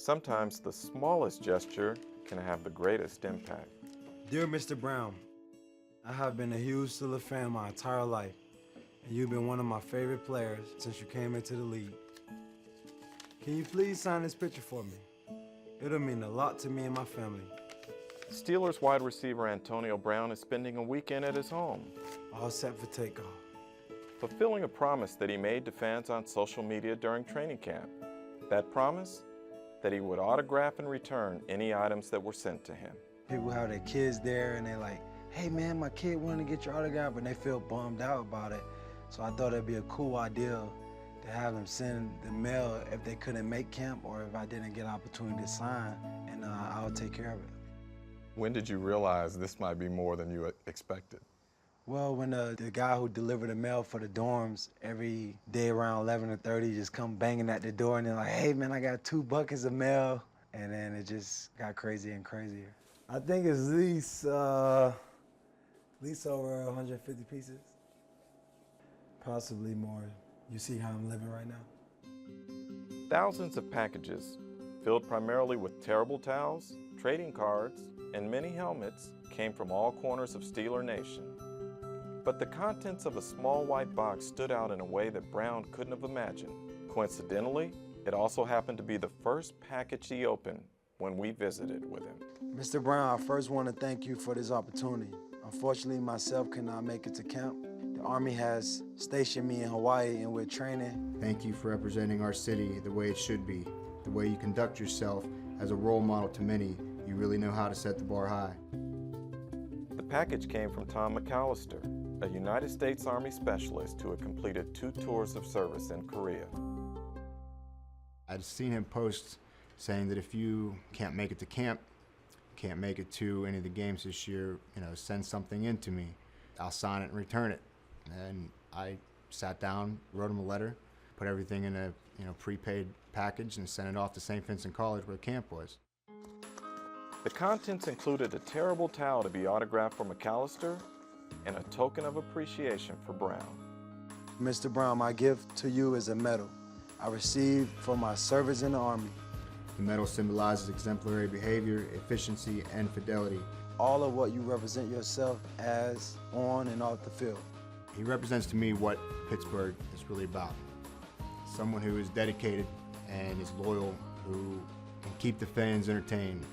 Sometimes the smallest gesture can have the greatest impact. Dear Mr. Brown, I have been a huge Steelers fan my entire life, and you've been one of my favorite players since you came into the league. Can you please sign this picture for me? It'll mean a lot to me and my family. Steelers wide receiver Antonio Brown is spending a weekend at his home, All set for takeoff. fulfilling a promise that he made to fans on social media during training camp. That promise? That he would autograph and return any items that were sent to him. People have their kids there and they're like, hey man, my kid wanted to get your autograph, and they feel bummed out about it. So I thought it'd be a cool idea to have them send the mail if they couldn't make camp or if I didn't get an opportunity to sign, and I'll take care of it. When did you realize this might be more than you expected? Well, when the guy who delivered the mail for the dorms every day around 11:30 just come banging at the door and they're like, hey man, I got 2 buckets of mail. And then it just got crazier and crazier. I think it's at least over 150 pieces. Possibly more. You see how I'm living right now? Thousands of packages, filled primarily with terrible towels, trading cards, and many helmets, came from all corners of Steeler Nation. But the contents of a small white box stood out in a way that Brown couldn't have imagined. Coincidentally, it also happened to be the first package he opened when we visited with him. Mr. Brown, I first want to thank you for this opportunity. Unfortunately, myself could not make it to camp. The Army has stationed me in Hawaii and we're training. Thank you for representing our city the way it should be, the way you conduct yourself as a role model to many. You really know how to set the bar high. The package came from Tom McAllister, a United States Army specialist who had completed 2 tours of service in Korea. I'd seen him post saying that if you can't make it to camp, can't make it to any of the games this year, send something in to me. I'll sign it and return it. And I sat down, wrote him a letter, put everything in a prepaid package and sent it off to St. Vincent College where camp was. The contents included a terrible towel to be autographed for McAllister and a token of appreciation for Brown. Mr. Brown, my gift to you is a medal I received for my service in the Army. The medal symbolizes exemplary behavior, efficiency, and fidelity. All of what you represent yourself as on and off the field. He represents to me what Pittsburgh is really about. Someone who is dedicated and is loyal, who can keep the fans entertained.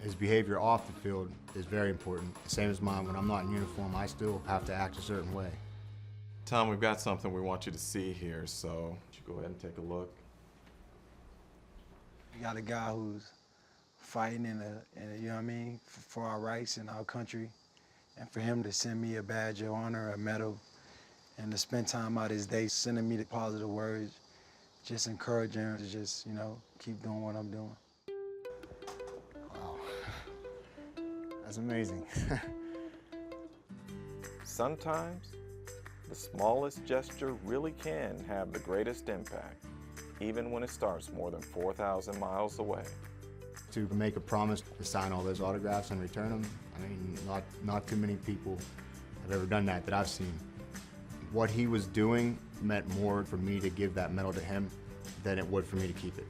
His behavior off the field is very important. The same as mine. When I'm not in uniform, I still have to act a certain way. Tom, we've got something we want you to see here, so you go ahead and take a look. You got a guy who's fighting you know what I mean, for our rights in our country. And for him to send me a badge of honor, a medal, and to spend time out his day sending me the positive words, just encouraging him to just, keep doing what I'm doing. Wow. That's amazing. Sometimes, the smallest gesture really can have the greatest impact, even when it starts more than 4,000 miles away. To make a promise to sign all those autographs and return them, not too many people have ever done that I've seen. What he was doing meant more for me to give that medal to him than it would for me to keep it.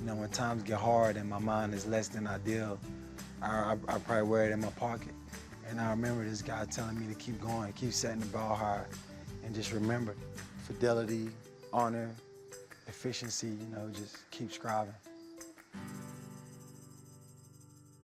When times get hard and my mind is less than ideal, I probably wear it in my pocket. And I remember this guy telling me to keep going, keep setting the bar high, and just remember, fidelity, honor, efficiency, just keep striving.